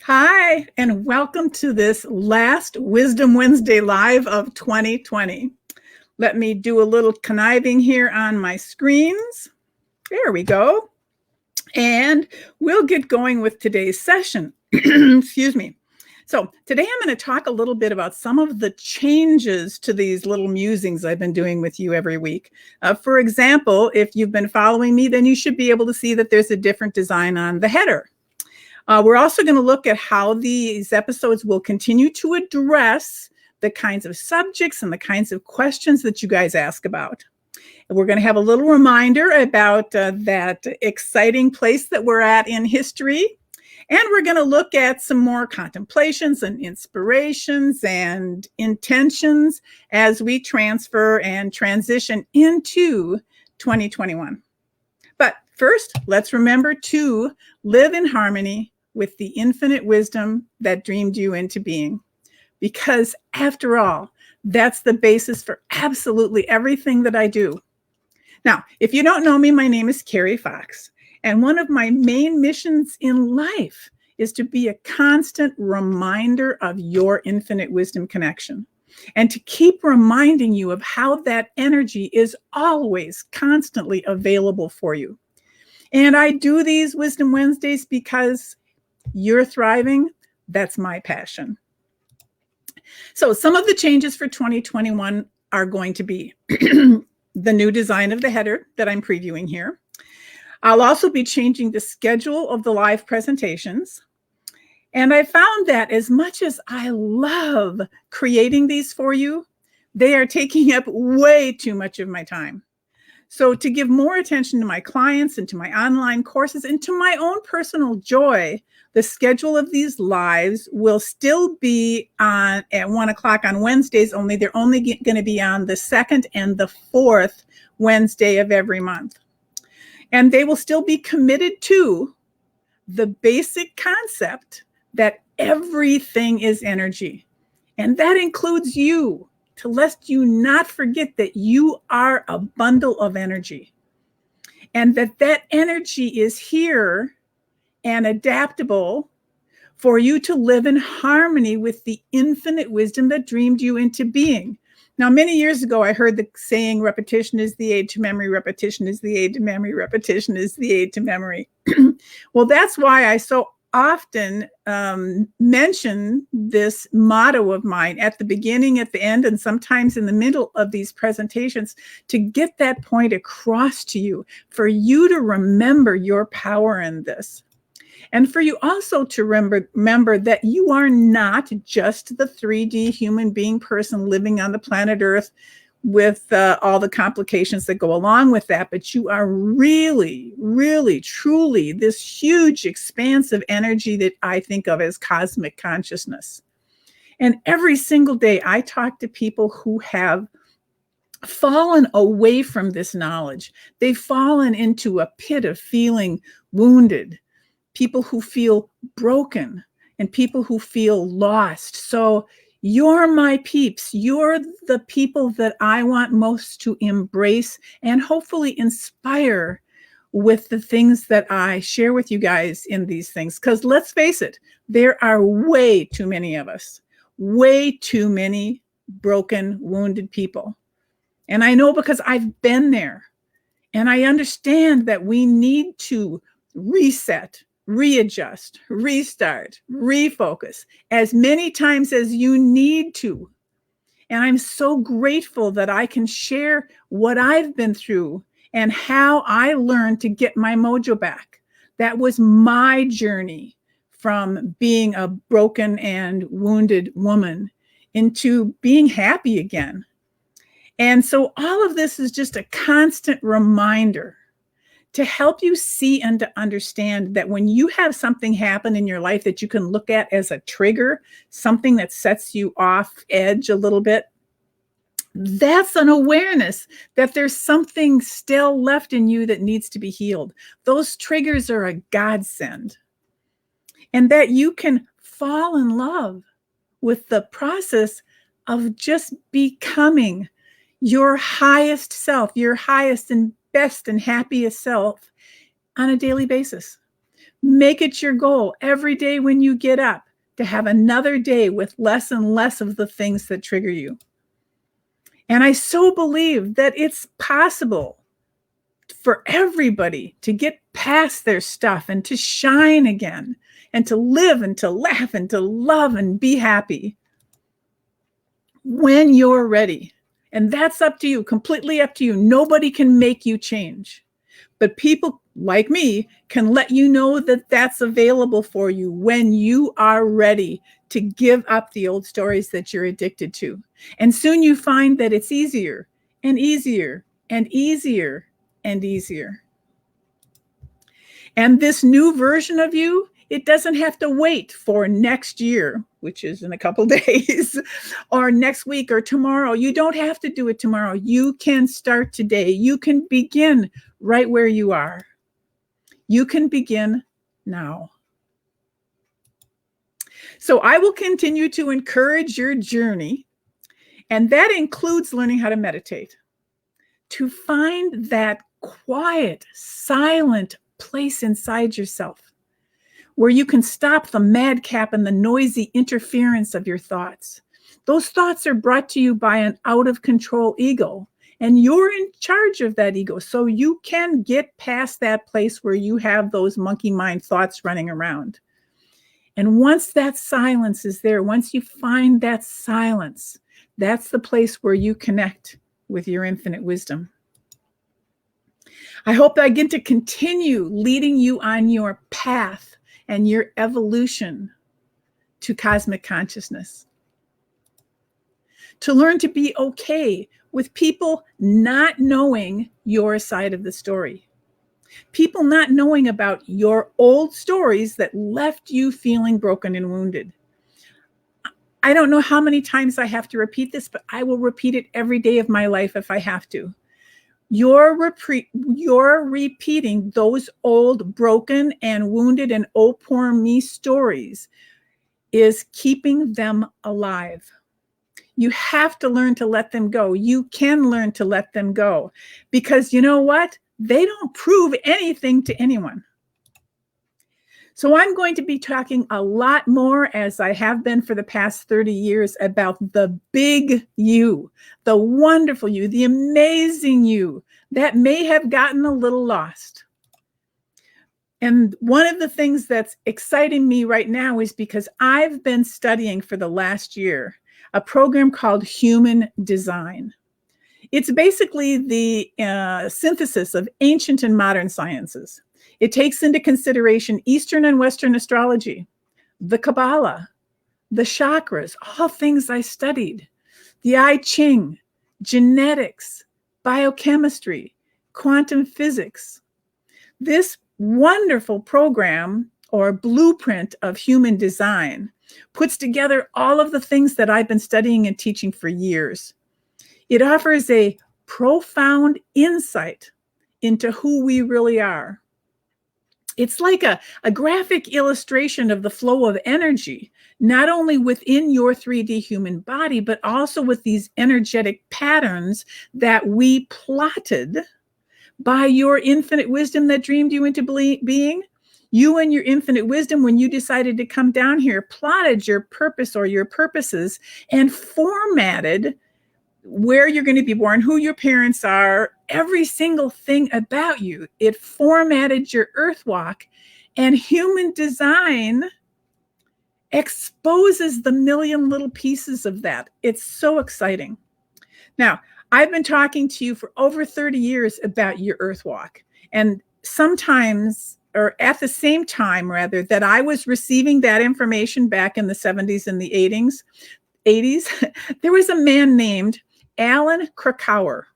Hi, and welcome to this last Wisdom Wednesday Live of 2020. Let me do a little conniving here on my screens. There we go. And we'll get going with today's session. Excuse me. So today I'm going to talk a little bit about some of the changes to these little musings I've been doing with you every week. For example, if you've been following me, then you should be able to see that there's a different design on the header. We're also going to look at how these episodes will continue to address the kinds of subjects and the kinds of questions that you guys ask about. And we're going to have a little reminder about that exciting place that we're at in history. And we're going to look at some more contemplations and inspirations and intentions as we transfer and transition into 2021. But first, let's remember to live in harmony with the infinite wisdom that dreamed you into being. Because after all, that's the basis for absolutely everything that I do. Now, if you don't know me, my name is Carrie Fox. And one of my main missions in life is to be a constant reminder of your infinite wisdom connection. And to keep reminding you of how that energy is always constantly available for you. And I do these Wisdom Wednesdays because you're thriving. That's my passion. So some of the changes for 2021 are going to be the new design of the header that I'm previewing here. I'll also be changing the schedule of the live presentations. And I found that as much as I love creating these for you, they are taking up way too much of my time. So to give more attention to my clients and to my online courses and to my own personal joy, the schedule of these lives will still be on at 1 o'clock on Wednesdays, only they're only going to be on the second and the fourth Wednesday of every month. And they will still be committed to the basic concept that everything is energy. And that includes you, to lest you not forget that you are a bundle of energy. And that energy is here and adaptable for you to live in harmony with the infinite wisdom that dreamed you into being. Now, many years ago, I heard the saying, repetition is the aid to memory, repetition is the aid to memory, repetition is the aid to memory. Well, that's why I so often mention this motto of mine at the beginning, at the end, and sometimes in the middle of these presentations to get that point across to you, for you to remember your power in this. And for you also to remember that you are not just the 3D human being person living on the planet Earth with all the complications that go along with that, but you are really, really, truly this huge expansive energy that I think of as cosmic consciousness. And every single day I talk to people who have fallen away from this knowledge. They've fallen into a pit of feeling wounded, people who feel broken, and people who feel lost. So you're my peeps. You're the people that I want most to embrace and hopefully inspire with the things that I share with you guys in these things. Because let's face it, there are way too many of us, way too many broken, wounded people. And I know because I've been there. And I understand that we need to reset, readjust, restart, refocus as many times as you need to. And I'm so grateful that I can share what I've been through and how I learned to get my mojo back. That was my journey from being a broken and wounded woman into being happy again. And so all of this is just a constant reminder to help you see and to understand that when you have something happen in your life that you can look at as a trigger, something that sets you off edge a little bit, that's an awareness that there's something still left in you that needs to be healed. Those triggers are a godsend. And that you can fall in love with the process of just becoming your highest self, your highest and best and happiest self on a daily basis. Make it your goal every day when you get up to have another day with less and less of the things that trigger you. And I so believe that it's possible for everybody to get past their stuff and to shine again and to live and to laugh and to love and be happy when you're ready. And that's up to you, completely up to you. Nobody can make you change. But people like me can let you know that that's available for you when you are ready to give up the old stories that you're addicted to. And soon you find that it's easier and easier and easier and easier. And this new version of you, it doesn't have to wait for next year, which is in a couple days, or next week or tomorrow. You don't have to do it tomorrow. You can start today. You can begin right where you are. You can begin now. So I will continue to encourage your journey, and that includes learning how to meditate, to find that quiet, silent place inside yourself where you can stop the madcap and the noisy interference of your thoughts. Those thoughts are brought to you by an out-of-control ego, and you're in charge of that ego. So you can get past that place where you have those monkey mind thoughts running around. And once that silence is there, once you find that silence, that's the place where you connect with your infinite wisdom. I hope I get to continue leading you on your path and your evolution to cosmic consciousness. To learn to be okay with people not knowing your side of the story. People not knowing about your old stories that left you feeling broken and wounded. I don't know how many times I have to repeat this, but I will repeat it every day of my life if I have to. You're repeating those old broken and wounded and oh poor me stories is keeping them alive. You have to learn to let them go. You can learn to let them go because you know what? They don't prove anything to anyone. So I'm going to be talking a lot more, as I have been for the past 30 years, about the big you, the wonderful you, the amazing you that may have gotten a little lost. And one of the things that's exciting me right now is because I've been studying for the last year a program called Human Design. It's basically the synthesis of ancient and modern sciences. It takes into consideration Eastern and Western astrology, the Kabbalah, the chakras, all things I studied, the I Ching, genetics, biochemistry, quantum physics. This wonderful program or blueprint of human design puts together all of the things that I've been studying and teaching for years. It offers a profound insight into who we really are. It's like a graphic illustration of the flow of energy, not only within your 3D human body, but also with these energetic patterns that we plotted by your infinite wisdom that dreamed you into being. You and your infinite wisdom, when you decided to come down here, plotted your purpose or your purposes and formatted where you're going to be born, who your parents are, every single thing about you. It formatted your earth walk, and human design exposes the million little pieces of that. It's so exciting. Now, I've been talking to you for over 30 years about your earth walk, and sometimes, or at the same time rather, that I was receiving that information back in the 70s and the 80s, there was a man named Alan Krakauer,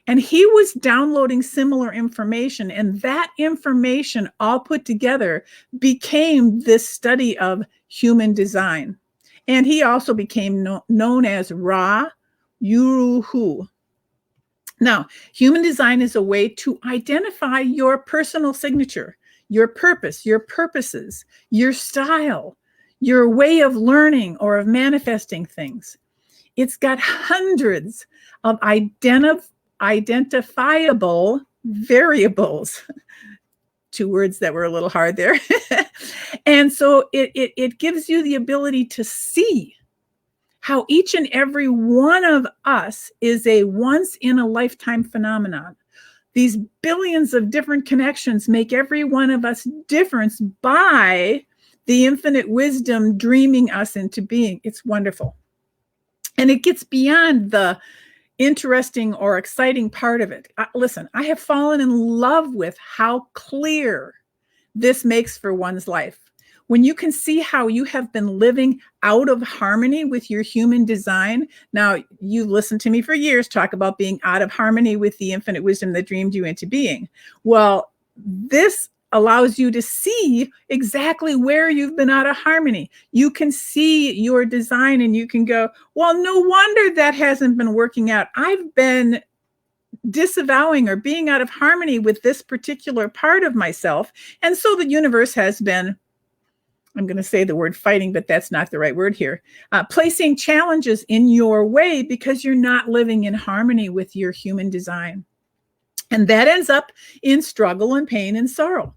and he was downloading similar information, and that information all put together became this study of human design. And he also became known as Ra Uru Hu. Now, human design is a way to identify your personal signature, your purpose, your purposes, your style, your way of learning or of manifesting things. It's got hundreds of identifiable variables two words that were a little hard there. And so it gives you the ability to see how each and every one of us is a once in a lifetime phenomenon. These billions of different connections make every one of us different by the infinite wisdom dreaming us into being. It's wonderful. And it gets beyond the interesting or exciting part of it. Listen, I have fallen in love with how clear this makes for one's life. When you can see how you have been living out of harmony with your human design. Now, you've listened to me for years talk about being out of harmony with the infinite wisdom that dreamed you into being. Well, this allows you to see exactly where you've been out of harmony. You can see your design and you can go, well, no wonder that hasn't been working out. I've been disavowing or being out of harmony with this particular part of myself. And so the universe has been, I'm going to say the word fighting, but that's not the right word here, placing challenges in your way because you're not living in harmony with your human design. And that ends up in struggle and pain and sorrow.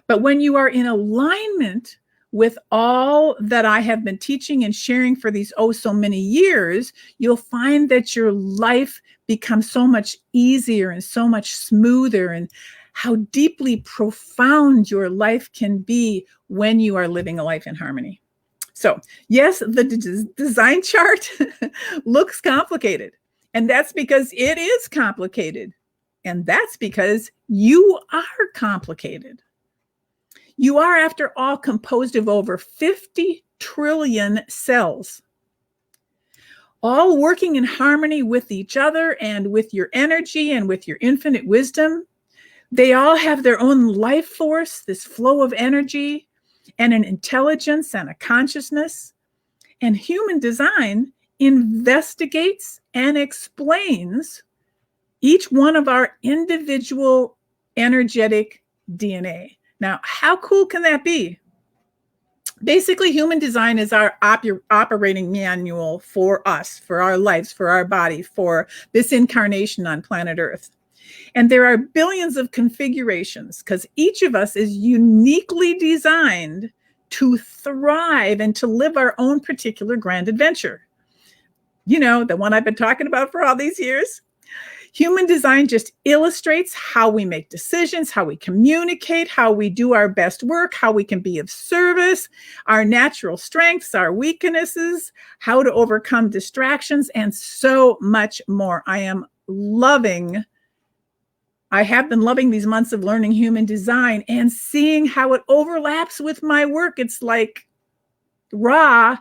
But when you are in alignment with all that I have been teaching and sharing for these so many years, you'll find that your life becomes so much easier and so much smoother, and how deeply profound your life can be when you are living a life in harmony. So yes, the design chart looks complicated, and that's because it is complicated. And that's because you are complicated. You are, after all, composed of over 50 trillion cells, all working in harmony with each other and with your energy and with your infinite wisdom. They all have their own life force, this flow of energy and an intelligence and a consciousness. And human design investigates and explains each one of our individual energetic DNA. Now, how cool can that be? Basically, human design is our operating manual for us, for our lives, for our body, for this incarnation on planet Earth. And there are billions of configurations because each of us is uniquely designed to thrive and to live our own particular grand adventure. You know, the one I've been talking about for all these years. Human design just illustrates how we make decisions, how we communicate, how we do our best work, how we can be of service, our natural strengths, our weaknesses, how to overcome distractions, and so much more. I have been loving these months of learning human design and seeing how it overlaps with my work. It's like Ra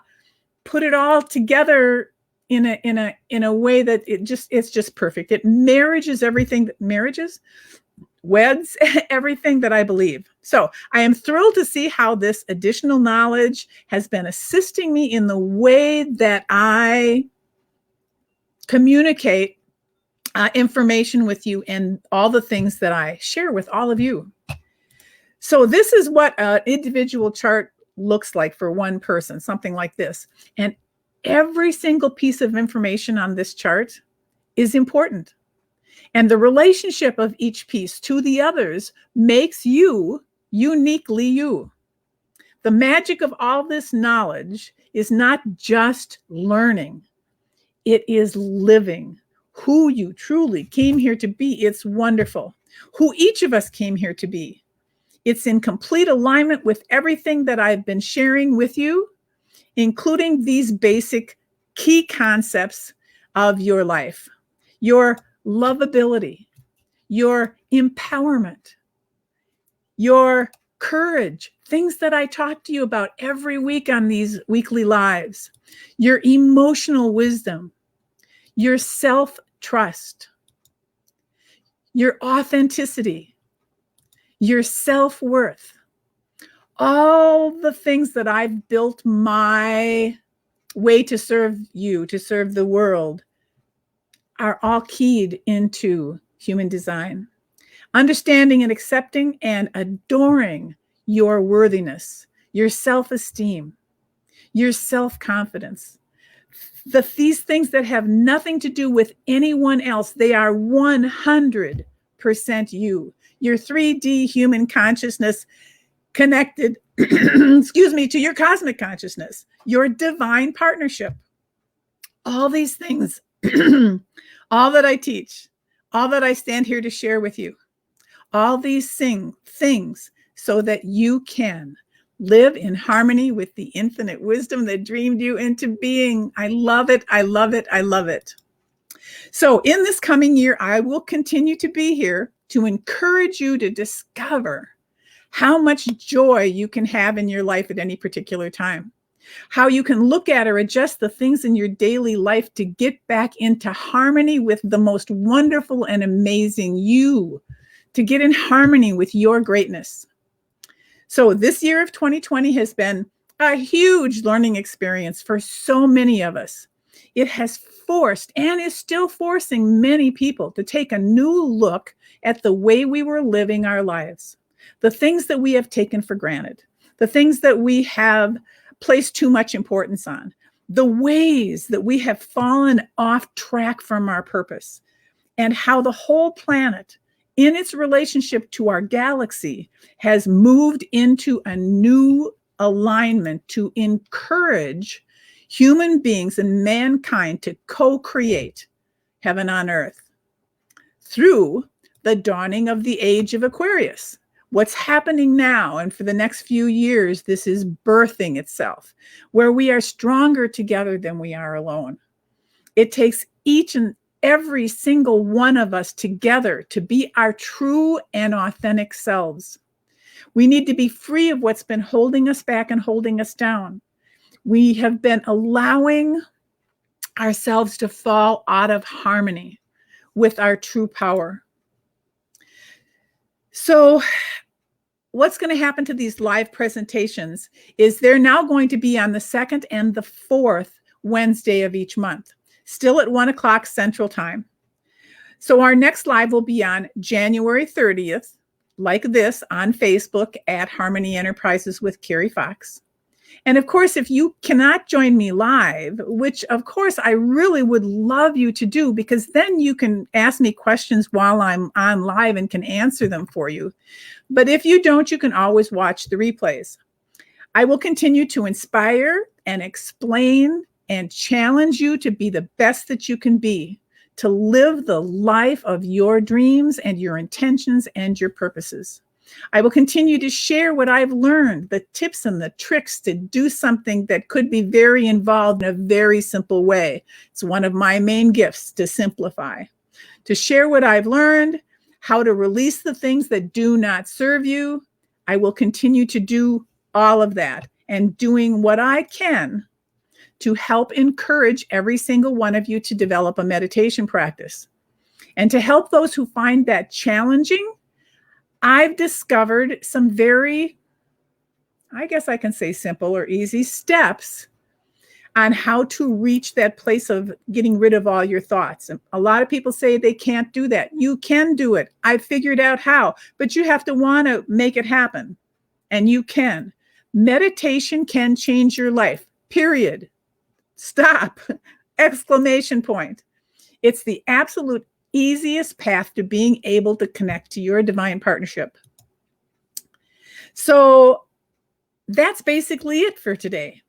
put it all together in a way that it's just perfect. It weds everything that I believe. So I am thrilled to see how this additional knowledge has been assisting me in the way that I communicate information with you and all the things that I share with all of you. So this is what an individual chart looks like for one person, something like this. And every single piece of information on this chart is important. And the relationship of each piece to the others makes you uniquely you. The magic of all this knowledge is not just learning, it is living who you truly came here to be. It's wonderful. Who each of us came here to be. It's in complete alignment with everything that I've been sharing with you, including these basic key concepts of your life: your lovability, your empowerment, your courage, things that I talk to you about every week on these weekly lives, your emotional wisdom, your self-trust, your authenticity, your self-worth, all the things that I've built my way to serve you, to serve the world, are all keyed into human design. Understanding and accepting and adoring your worthiness, your self-esteem, your self-confidence. These things that have nothing to do with anyone else, they are 100% you. your 3D human consciousness connected, excuse me, to your cosmic consciousness, your divine partnership. All these things, all that I teach, all that I stand here to share with you, all these things so that you can live in harmony with the infinite wisdom that dreamed you into being. I love it. I love it. I love it. So in this coming year, I will continue to be here to encourage you to discover how much joy you can have in your life at any particular time, how you can look at or adjust the things in your daily life to get back into harmony with the most wonderful and amazing you, to get in harmony with your greatness. So this year of 2020 has been a huge learning experience for so many of us. It has forced and is still forcing many people to take a new look at the way we were living our lives, the things that we have taken for granted, the things that we have placed too much importance on, the ways that we have fallen off track from our purpose, and how the whole planet, in its relationship to our galaxy, has moved into a new alignment to encourage human beings and mankind to co-create heaven on earth through the dawning of the age of Aquarius. What's happening now and for the next few years, this is birthing itself, where we are stronger together than we are alone. It takes each and every single one of us together to be our true and authentic selves. We need to be free of what's been holding us back and holding us down. We have been allowing ourselves to fall out of harmony with our true power. So what's going to happen to these live presentations is they're now going to be on the 2nd and the 4th Wednesday of each month, still at 1 o'clock Central Time. So our next live will be on January 30th, like this, on Facebook at Harmony Enterprises with Carrie Fox. And of course, if you cannot join me live, which of course I really would love you to do, because then you can ask me questions while I'm on live and can answer them for you. But if you don't, you can always watch the replays. I will continue to inspire and explain and challenge you to be the best that you can be, to live the life of your dreams and your intentions and your purposes. I will continue to share what I've learned, the tips and the tricks to do something that could be very involved in a very simple way. It's one of my main gifts, to simplify, to share what I've learned, how to release the things that do not serve you. I will continue to do all of that and doing what I can to help encourage every single one of you to develop a meditation practice. And to help those who find that challenging, I've discovered some very, I guess I can say simple or easy steps on how to reach that place of getting rid of all your thoughts. And a lot of people say they can't do that. You can do it. I figured out how, but you have to want to make it happen. And you can. Meditation can change your life, period. Stop, exclamation point. It's the absolute easiest path to being able to connect to your divine partnership. So that's basically it for today.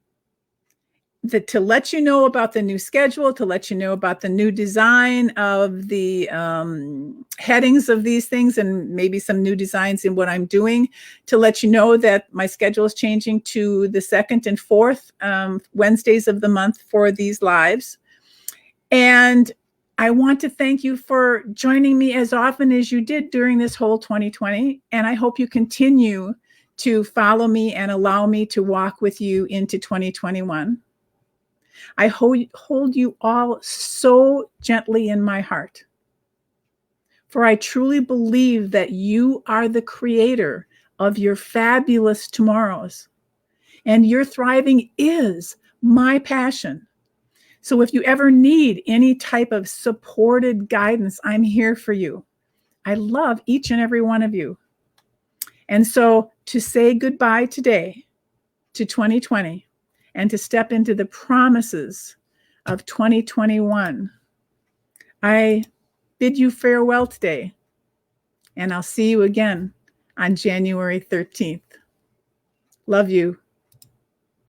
To let you know about the new schedule, to let you know about the new design of the headings of these things, and maybe some new designs in what I'm doing, to let you know that my schedule is changing to the 2nd and 4th Wednesdays of the month for these lives. And I want to thank you for joining me as often as you did during this whole 2020. And I hope you continue to follow me and allow me to walk with you into 2021. I hold you all so gently in my heart, for I truly believe that you are the creator of your fabulous tomorrows, and your thriving is my passion. So if you ever need any type of supported guidance, I'm here for you. I love each and every one of you. And so to say goodbye today to 2020 and to step into the promises of 2021, I bid you farewell today And I'll see you again on January 13th. Love you.